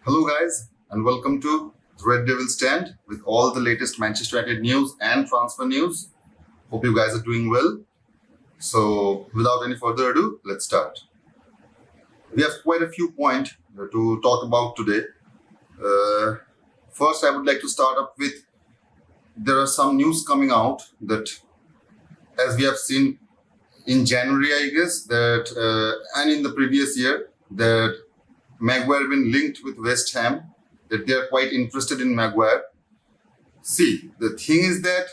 Hello guys and welcome to the Red Devil Stand with all the latest Manchester United news and transfer news. Hope you guys are doing well. So without any further ado, let's start. We have quite a few points to talk about today. First, I would like to start up with there are some news coming out that as we have seen in January, I guess, that and in the previous year that Maguire been linked with West Ham, that they are quite interested in Maguire. See, the thing is that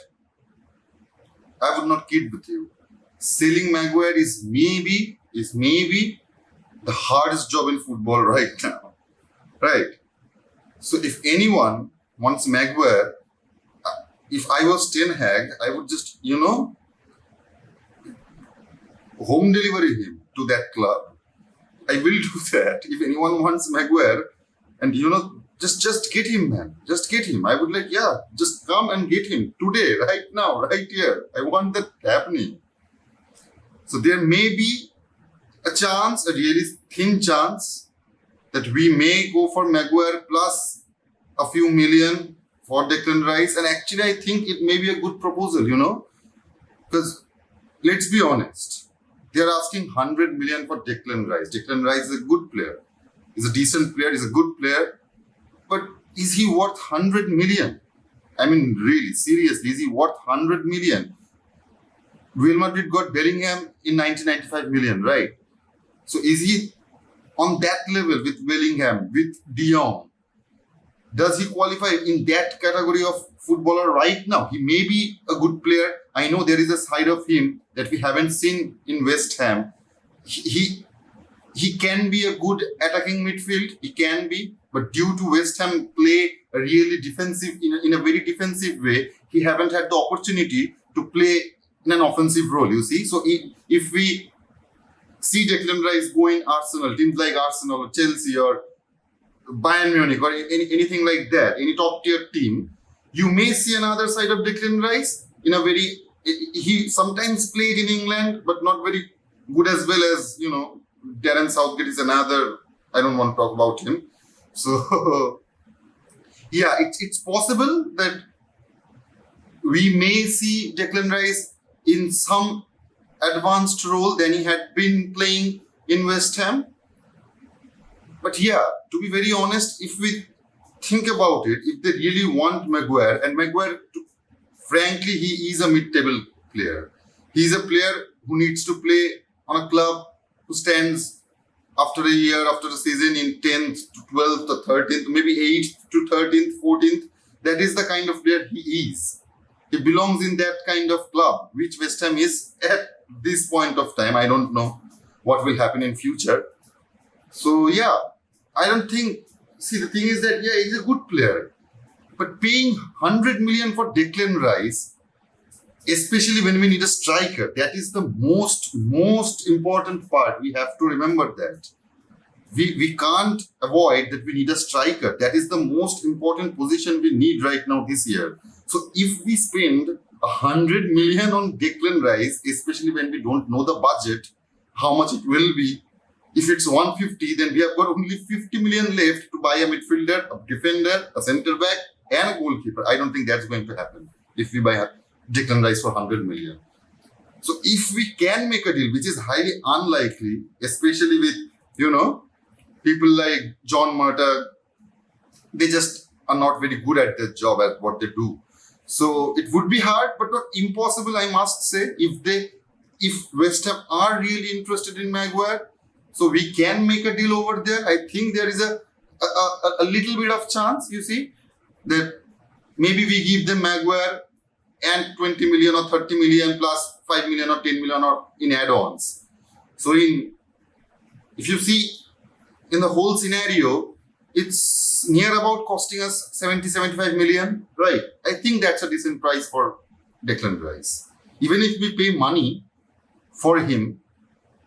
I would not kid with you. Selling Maguire is maybe the hardest job in football right now. Right? So if anyone wants Maguire, if I was Ten Hag, I would just, home delivery him to that club. I will do that. If anyone wants Maguire, and just get him, man. Just get him. I would just come and get him today, right now, right here. I want that happening. So there may be a chance, a really thin chance, that we may go for Maguire plus a few million for Declan Rice. And actually, I think it may be a good proposal, because let's be honest. They are asking 100 million for Declan Rice. Declan Rice is a good player. He's a decent player. He's a good player. But is he worth 100 million? I mean, really, seriously, is he worth 100 million? Real Madrid got Bellingham in 1995 million, right? So is he on that level with Bellingham, with De Jong? Does he qualify in that category of footballer right now? He may be a good player. I know there is a side of him that we haven't seen in West Ham. He can be a good attacking midfield. He can be. But due to West Ham play a really defensive, in a very defensive way, he haven't had the opportunity to play in an offensive role, you see. So if we see Declan Rice go in Arsenal, teams like Arsenal or Chelsea or Bayern Munich or anything like that, any top tier team, you may see another side of Declan Rice in a very, he sometimes played in England, but not very good as well as, Darren Southgate is another, I don't want to talk about him. So, yeah, it's possible that we may see Declan Rice in some advanced role than he had been playing in West Ham. But yeah, to be very honest, if we think about it, if they really want Maguire, and Maguire, frankly, he is a mid-table player. He's a player who needs to play on a club who stands after a year, after a season in 10th to 12th or 13th, maybe 8th to 13th, 14th. That is the kind of player he is. He belongs in that kind of club, which West Ham is at this point of time. I don't know what will happen in future. So yeah, I don't think, see the thing is that, yeah, he's a good player. But paying 100 million for Declan Rice, especially when we need a striker, that is the most important part. We have to remember that. We can't avoid that we need a striker. That is the most important position we need right now this year. So if we spend 100 million on Declan Rice, especially when we don't know the budget, how much it will be, if it's 150, then we have got only 50 million left to buy a midfielder, a defender, a centre back, and a goalkeeper. I don't think that's going to happen if we buy Declan Rice for 100 million. So if we can make a deal, which is highly unlikely, especially with, people like John Murtagh, they just are not very good at their job, at what they do. So it would be hard, but not impossible, I must say, if West Ham are really interested in Maguire. So we can make a deal over there. I think there is a little bit of chance, you see, that maybe we give them Maguire and 20 million or 30 million plus 5 million or 10 million or in add-ons. So if you see in the whole scenario, it's near about costing us 70-75 million, right? I think that's a decent price for Declan Rice. Even if we pay money for him,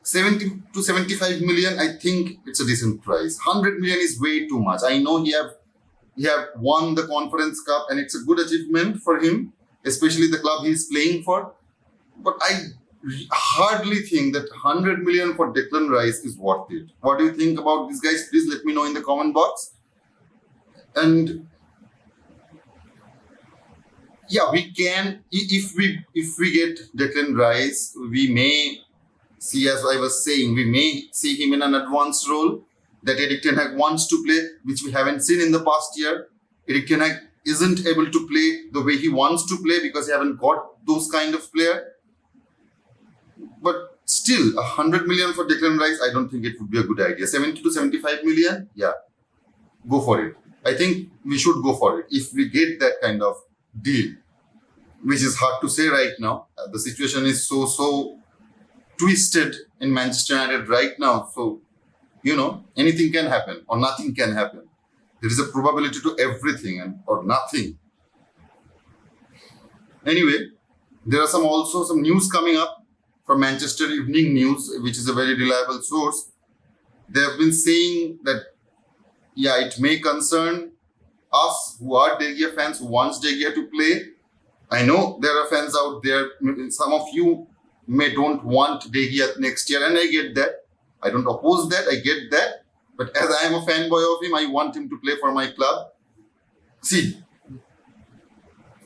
70 to 75 million, I think it's a decent price. 100 million is way too much. I know he have won the Conference Cup and it's a good achievement for him, especially the club he's playing for. But I hardly think that 100 million for Declan Rice is worth it. What do you think about this, guys? Please let me know in the comment box. And yeah, we can, if we get Declan Rice, we may see, as I was saying, we may see him in an advanced role that Eric Ten Hag wants to play, which we haven't seen in the past year. Eric Ten Hag isn't able to play the way he wants to play because he haven't got those kind of player. But still, 100 million for Declan Rice, I don't think it would be a good idea. 70 to 75 million, yeah, go for it. I think we should go for it if we get that kind of deal, which is hard to say right now. The situation is so twisted in Manchester United right now. So, anything can happen or nothing can happen. There is a probability to everything or nothing. Anyway, there are also some news coming up from Manchester Evening News, which is a very reliable source. They have been saying that, yeah, it may concern us who are De Gea fans, who wants De Gea to play. I know there are fans out there. Some of you may don't want De Gea next year, and I get that. I don't oppose that. I get that. But as I am a fanboy of him, I want him to play for my club. See,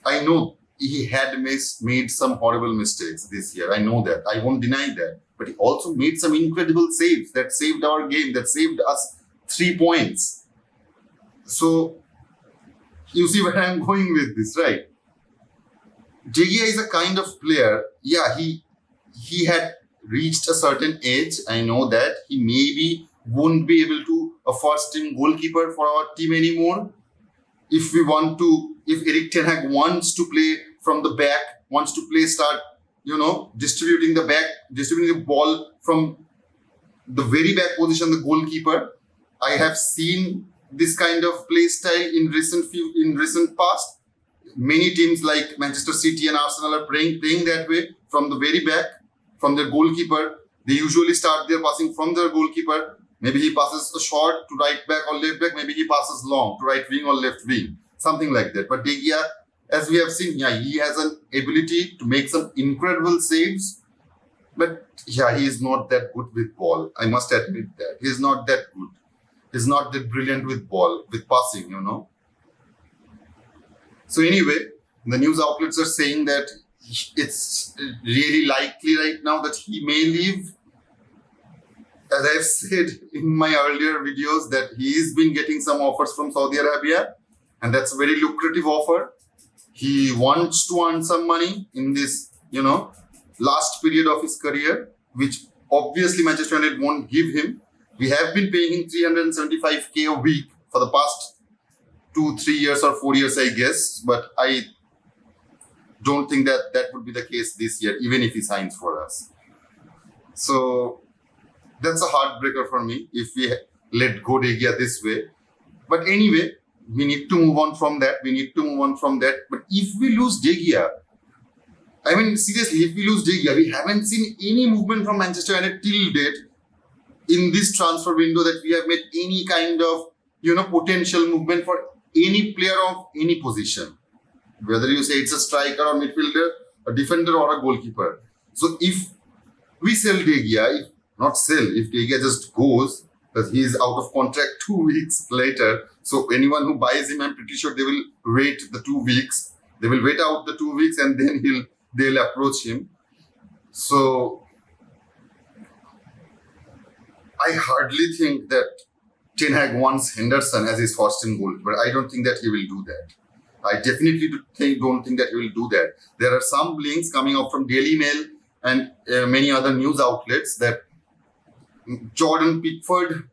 I know he had made some horrible mistakes this year. I know that. I won't deny that. But he also made some incredible saves that saved our game, that saved us 3 points. So, you see where I'm going with this, right? De Gea is a kind of player, yeah, he had reached a certain age. I know that. He maybe won't be able to a first team goalkeeper for our team anymore. If Eric Ten Hag wants to play from the back, wants to start, distributing the ball from the very back position, the goalkeeper. I have seen this kind of play style in recent past. Many teams like Manchester City and Arsenal are playing that way from the very back, from their goalkeeper. They usually start their passing from their goalkeeper. Maybe he passes a short to right back or left back. Maybe he passes long to right wing or left wing. Something like that. But De Gea, as we have seen, yeah, he has an ability to make some incredible saves. But yeah, he is not that good with ball. I must admit that. He is not that good. He's not that brilliant with ball, with passing, So anyway, the news outlets are saying that it's really likely right now that he may leave. As I've said in my earlier videos, that he's been getting some offers from Saudi Arabia, and that's a very lucrative offer. He wants to earn some money in this, last period of his career, which obviously Manchester United won't give him. We have been paying him 375k a week for the past 2, 3 years or 4 years, I guess. But I don't think that would be the case this year, even if he signs for us. So that's a heartbreaker for me if we let go De Gea this way. But anyway, we need to move on from that. But if we lose De Gea, I mean, seriously, if we lose De Gea, we haven't seen any movement from Manchester United till date in this transfer window that we have made any kind of, potential movement for any player of any position. Whether you say it's a striker or midfielder, a defender or a goalkeeper. So if we sell De Gea, if De Gea just goes, because he is out of contract 2 weeks later. So anyone who buys him, I'm pretty sure they will wait the 2 weeks. They will wait out the 2 weeks and then they'll approach him. So I hardly think that Ten Hag wants Henderson as his first team goalkeeper. I don't think that he will do that. I definitely don't think that he will do that. There are some links coming out from Daily Mail and many other news outlets that Jordan Pickford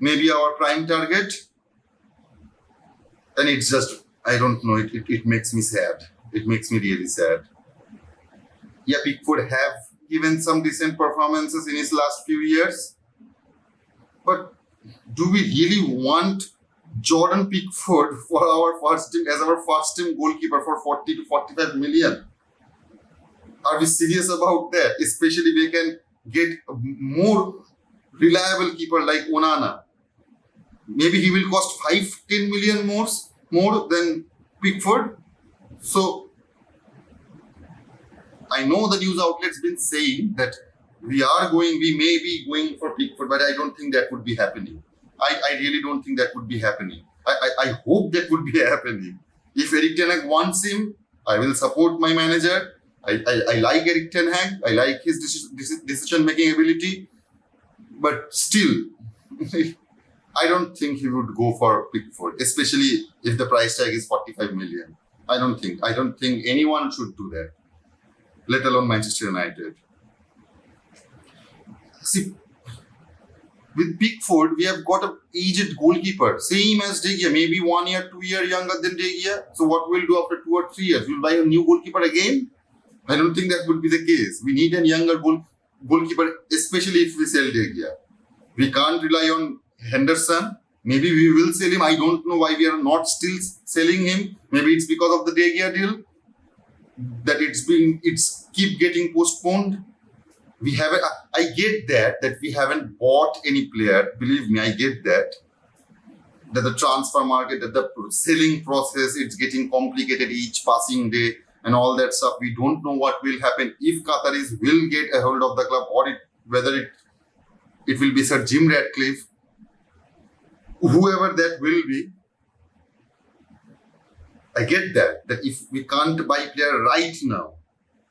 may be our prime target. And it's just, I don't know, it makes me sad. It makes me really sad. Yeah, Pickford have given some decent performances in his last few years. But do we really want Jordan Pickford for our first team as our first team goalkeeper for 40 to 45 million? Are we serious about that? Especially we can get a more reliable keeper like Onana. Maybe he will cost 5-10 million more than Pickford. So I know the news outlets been saying that we may be going for Pickford, but I don't think that would be happening. I really don't think that would be happening. I hope that would be happening. If Erik Ten Hag wants him, I will support my manager. I like Erik Ten Hag. I like his decision-making ability. But still, I don't think he would go for Pickford, especially if the price tag is 45 million. I don't think anyone should do that, let alone Manchester United. See, with Pickford, we have got an aged goalkeeper, same as De Gea, maybe 1 year, 2 year younger than De Gea. So what we'll do after 2 or 3 years? We'll buy a new goalkeeper again? I don't think that would be the case. We need a younger goalkeeper, especially if we sell De Gea. We can't rely on Henderson. Maybe we will sell him. I don't know why we are not still selling him. Maybe it's because of the De Gea deal that it's keep getting postponed. I get that we haven't bought any player. Believe me, I get that the transfer market, that the selling process, it's getting complicated each passing day and all that stuff. We don't know what will happen if Qataris will get a hold of the club, or whether it will be Sir Jim Ratcliffe, whoever that will be. I get that if we can't buy player right now,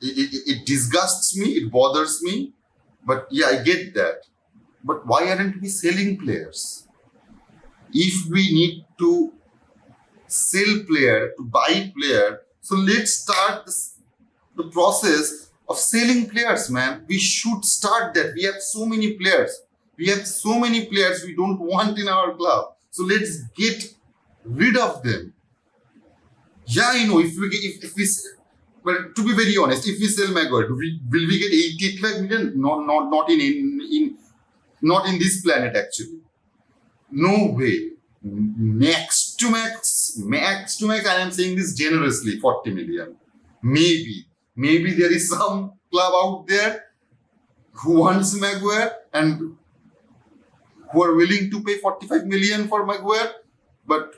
it disgusts me, it bothers me. But yeah, I get that. But why aren't we selling players? If we need to sell player, to buy player, so let's start the process of selling players, man. We should start that. We have so many players. We don't want in our club. So let's get rid of them. Yeah, I know, if we but to be very honest, if we sell Maguire, will we get 85 million? Not in this planet actually. No way. Max to max, I am saying this generously, 40 million. Maybe there is some club out there who wants Maguire and who are willing to pay 45 million for Maguire, but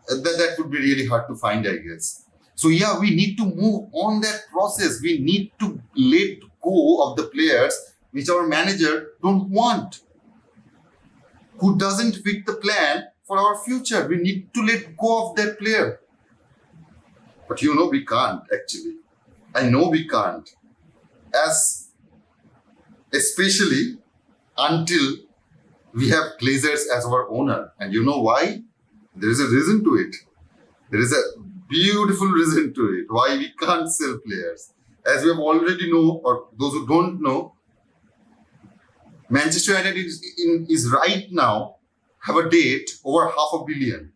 that would be really hard to find, I guess. So yeah, we need to move on that process. We need to let go of the players which our manager don't want, who doesn't fit the plan for our future. We need to let go of that player. But we can't actually. I know we can't. Especially until we have Glazers as our owner. And you know why? There is a reason to it. There is a beautiful reason to it. Why we can't sell players. As we have already know, or those who don't know, Manchester United is right now have a debt over $500 million.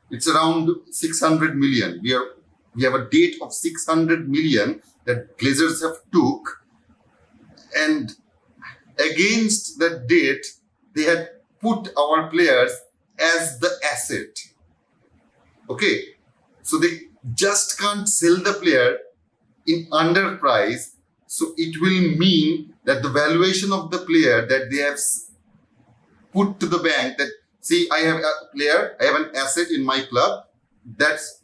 It's around 600 million. We have a debt of 600 million that Glazers have took, and against that debt, they had put our players as the asset. Okay, so they just can't sell the player in underprice. So it will mean that the valuation of the player that they have put to the bank, that see, I have a player, I have an asset in my club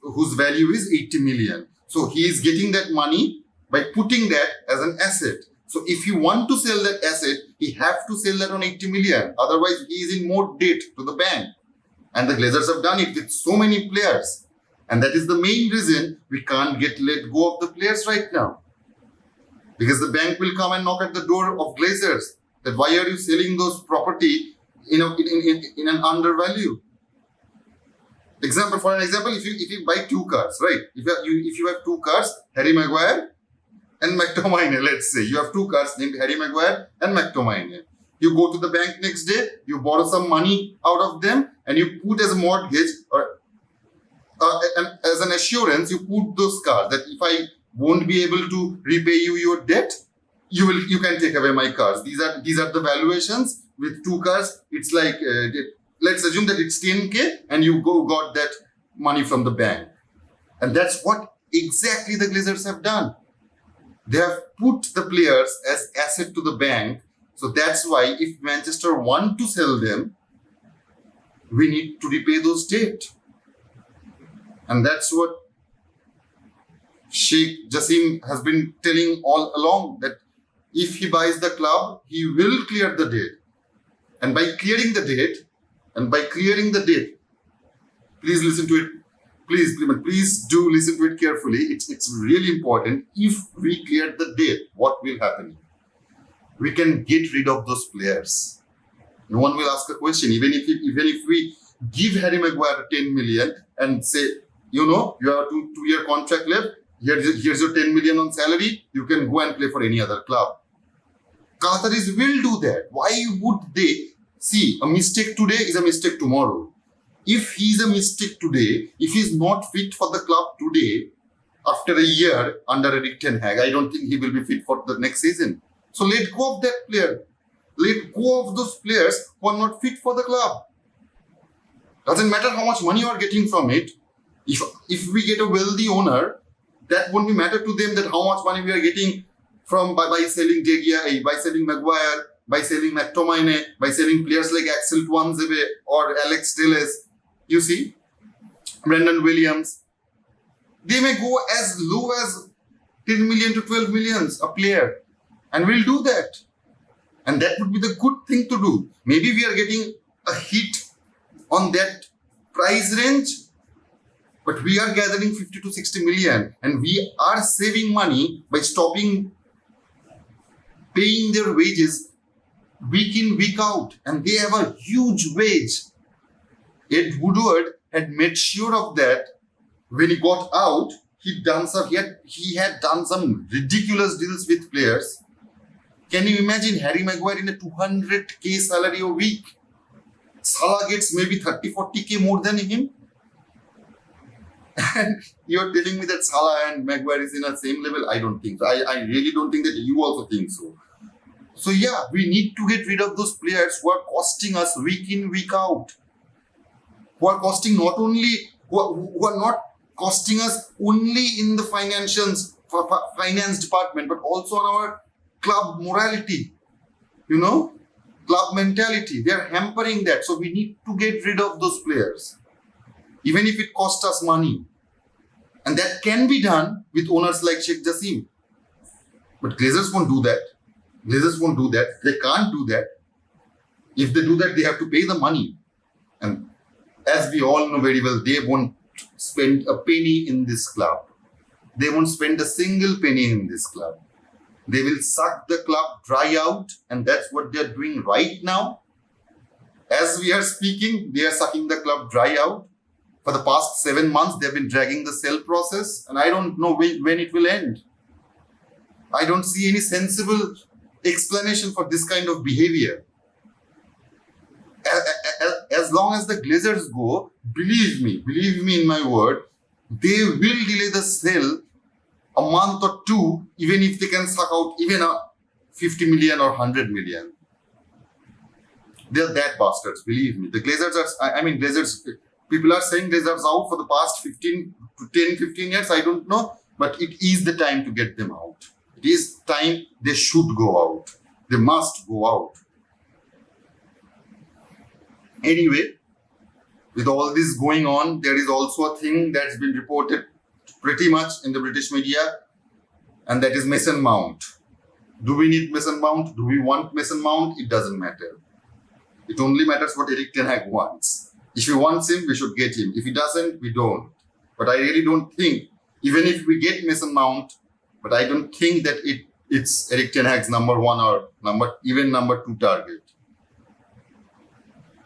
whose value is 80 million. So he is getting that money by putting that as an asset. So if you want to sell that asset, he have to sell that on 80 million. Otherwise, he is in more debt to the bank. And the Glazers have done it with so many players. And that is the main reason we can't let go of the players right now. Because the bank will come and knock at the door of Glazers. That why are you selling those property in an undervalue? For an example, if you buy 2 cars, right? If you have 2 cars, Harry Maguire and McTominay, let's say. You have 2 cars named Harry Maguire and McTominay. You go to the bank next day, you borrow some money out of them, and you put as a mortgage or and as an assurance, you put those cars that if I won't be able to repay you your debt, you can take away my cars. These are the valuations. With 2 cars, it's like let's assume that it's 10k, and you got that money from the bank, and that's what exactly the Glazers have done. They have put the players as asset to the bank. So that's why if Manchester want to sell them, we need to repay those debt. And that's what Sheikh Jassim has been telling all along, that if he buys the club, he will clear the debt. And by clearing the debt, Please listen to it. Please do listen to it carefully. It's really important. If we clear the debt, what will happen? We can get rid of those players. No one will ask a question. Even if we give Harry Maguire 10 million and say, you have a two-year contract left. Here's your 10 million on salary. You can go and play for any other club. Qataris will do that. Why would they? See, a mistake today is a mistake tomorrow. If he's a mistake today, if he's not fit for the club today, after a year under Erik ten Hag, I don't think he will be fit for the next season. So let go of that player. Let go of those players who are not fit for the club. Doesn't matter how much money you are getting from it. If we get a wealthy owner, that won't be matter to them that how much money we are getting from by selling GEA, by selling Maguire, by selling McTominay, by selling players like Axel Tuanzebe or Alex Telles. You see, Brendan Williams. They may go as low as 10 million to 12 millions a player. And we'll do that. And that would be the good thing to do. Maybe we are getting a hit on that price range, but we are gathering 50 to 60 million and we are saving money by stopping paying their wages week in, week out. And they have a huge wage. Ed Woodward had made sure of that. When he got out, he had done some ridiculous deals with players. Can you imagine Harry Maguire in a 200k salary a week? Salah gets maybe 30-40k more than him. And you're telling me that Salah and Maguire is in the same level? I don't think so. I really don't think that you also think so. So yeah, we need to get rid of those players who are costing us week in, week out. Who are costing not only, who are not costing us only in the finance department, but also on our club morality, club mentality. They are hampering that. So we need to get rid of those players, even if it costs us money. And that can be done with owners like Sheikh Jassim. But Glazers won't do that. They can't do that. If they do that, they have to pay the money. And as we all know very well, they won't spend a penny in this club. They won't spend a single penny in this club. They will suck the club dry out, and that's what they're doing right now. As we are speaking, they are sucking the club dry out. For the past 7 months, they've been dragging the sale process, and I don't know when it will end. I don't see any sensible explanation for this kind of behavior. As long as the Glazers go, believe me in my word, they will delay the sale a month or two, even if they can suck out even a 50 million or 100 million. They're that bastards, believe me. The Glazers are, Glazers, people are saying Glazers out for the past 15 years, I don't know, but it is the time to get them out. It is time they should go out. They must go out. Anyway, with all this going on, there is also a thing that's been reported pretty much in the British media, and that is Mason Mount. Do we need Mason Mount? Do we want Mason Mount? It doesn't matter. It only matters what Erik ten Hag wants. If he wants him, we should get him. If he doesn't, we don't. But I really don't think, even if we get Mason Mount, but I don't think that it's Erik ten Hag's number one or number two target.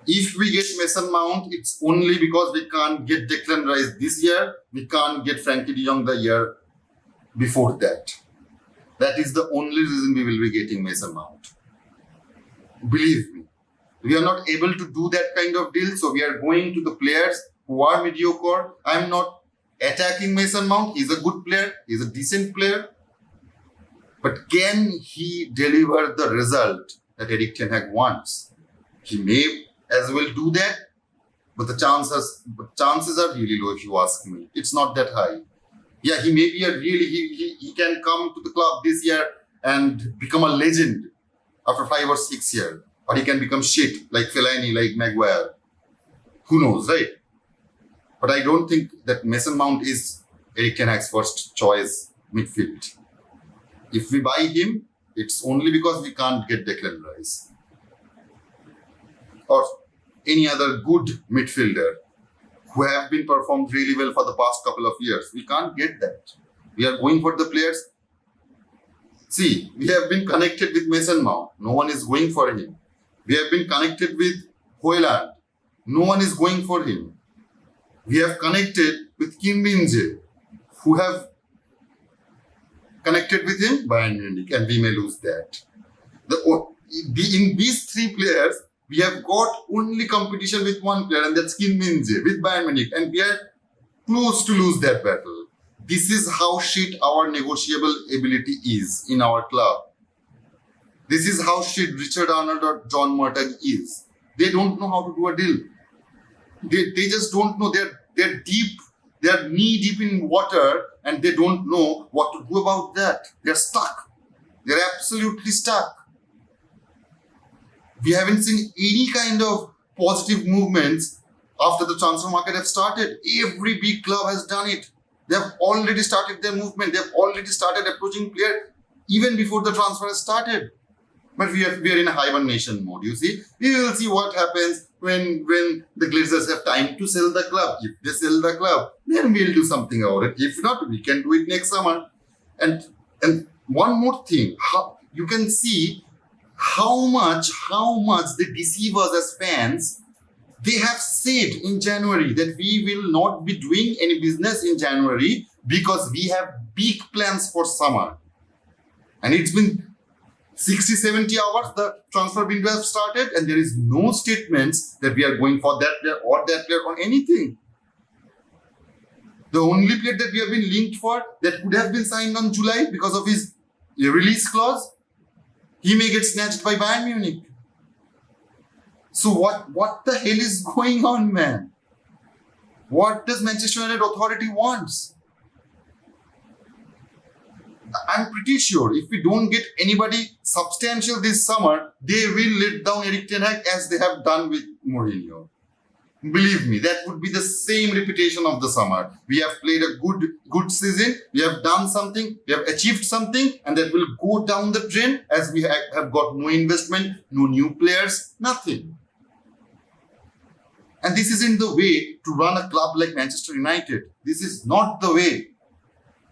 If we get Mason Mount, it's only because we can't get Declan Rice this year. We can't get Frankie de Jong the year before that. That is the only reason we will be getting Mason Mount. Believe me. We are not able to do that kind of deal, so we are going to the players who are mediocre. I'm not attacking Mason Mount. He's a good player. He's a decent player. But can he deliver the result that Erik ten Hag wants? He may as well do that, but the chances are really low if you ask me. It's not that high. Yeah, he may be he can come to the club this year and become a legend after 5 or 6 years. Or he can become shit like Fellaini, like Maguire. Who knows, right? But I don't think that Mason Mount is Erik ten Hag's first choice midfield. If we buy him, it's only because we can't get Declan Rice or any other good midfielder who have been performed really well for the past couple of years. We can't get that. We are going for the players. See, we have been connected with Mason Mount. No one is going for him. We have been connected with Hoyland. No one is going for him. We have connected with Kim Min-jae, who have connected with him, Bayern Munich, and we may lose that. In these three players, we have got only competition with one player, and that's Kim Min-jae with Bayern Munich, and we are close to lose that battle. This is how shit our negotiable ability is in our club. This is how shit Richard Arnold or John Murtagh is. They don't know how to do a deal. They just don't know. They're deep. They're knee deep in water, and they don't know what to do about that. They're stuck. They're absolutely stuck. We haven't seen any kind of positive movements after the transfer market have started. Every big club has done it. They have already started their movement. They have already started approaching players even before the transfer has started. But we are in a hibernation mode, you see. We will see what happens when the Glazers have time to sell the club. If they sell the club, then we'll do something about it. If not, we can do it next summer. And one more thing, you can see how much they deceive us as fans. They have said in January that we will not be doing any business in January because we have big plans for summer. And it's been 60, 70 hours the transfer window has started, and there is no statements that we are going for that player or anything. The only player that we have been linked for that could have been signed on July because of his release clause, he may get snatched by Bayern Munich. So what the hell is going on, man? What does Manchester United authority wants? I'm pretty sure if we don't get anybody substantial this summer, they will let down Erik ten Hag as they have done with Mourinho. Believe me, that would be the same reputation of the summer. We have played a good season, we have done something, we have achieved something, and that will go down the drain as we have got no investment, no new players, nothing. And this isn't the way to run a club like Manchester United. This is not the way.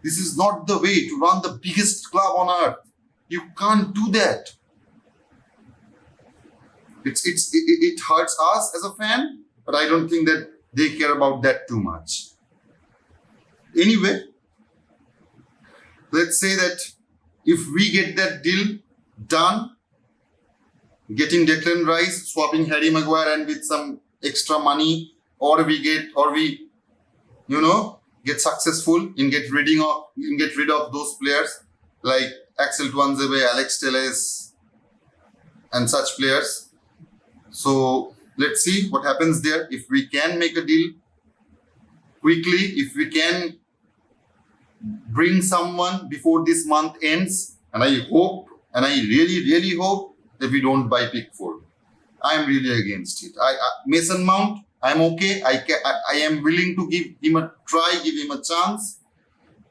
This is not the way to run the biggest club on earth. You can't do that. It hurts us as a fan, but I don't think that they care about that too much. Anyway, let's say that if we get that deal done, getting Declan Rice, swapping Harry Maguire and with some extra money, or we get successful in get rid of those players like Axel Tuanzebe, Alex Telles, and such players. So let's see what happens there. If we can make a deal quickly, if we can bring someone before this month ends, and I hope, and I really, really hope that we don't buy Pickford. I'm really against it. Mason Mount, I'm okay. I am willing to give him a try, give him a chance.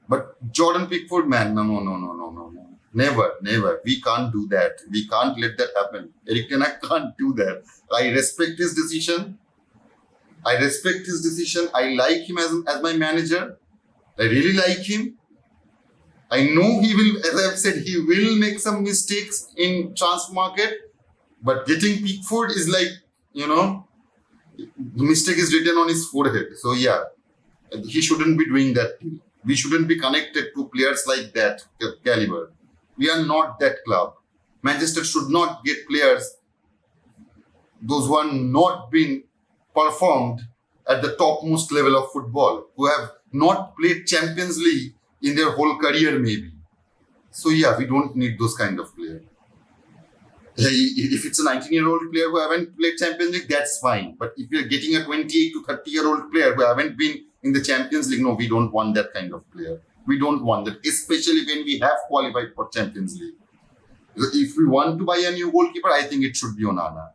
But Jordan Pickford, man, no. Never. We can't do that. We can't let that happen. Erik ten Hag can't do that. I respect his decision. I like him as my manager. I really like him. I know he will, as I've said, he will make some mistakes in transfer market. But getting Pickford is like, the mistake is written on his forehead. So yeah, he shouldn't be doing that. We shouldn't be connected to players like that caliber. We are not that club. Manchester should not get players, those who are not been performed at the topmost level of football, who have not played Champions League in their whole career maybe. So yeah, we don't need those kind of players. If it's a 19-year-old player who haven't played Champions League, that's fine. But if you're getting a 28 to 30-year-old player who haven't been in the Champions League, no, we don't want that kind of player. We don't want that, especially when we have qualified for Champions League. If we want to buy a new goalkeeper, I think it should be Onana.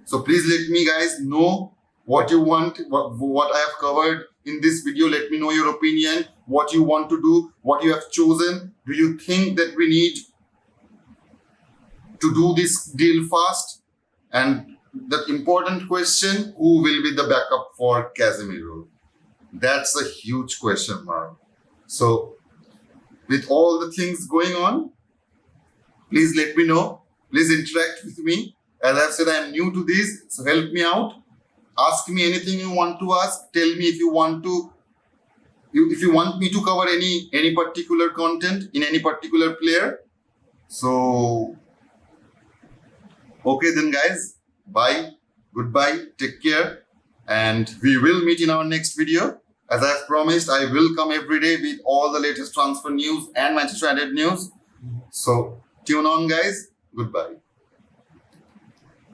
So please let me guys know what you want, what I have covered in this video. Let me know your opinion, what you want to do, what you have chosen. Do you think that we need to do this deal fast? And the important question, who will be the backup for Casemiro? That's a huge question mark. So, with all the things going on, please let me know. Please interact with me. As I've said, I'm new to this, so help me out. Ask me anything you want to ask. Tell me if you want me to cover any particular content in any particular player. So, okay then, guys. Bye. Goodbye. Take care. And we will meet in our next video. As I've promised, I will come every day with all the latest transfer news and Manchester United news. So, tune on, guys. Goodbye.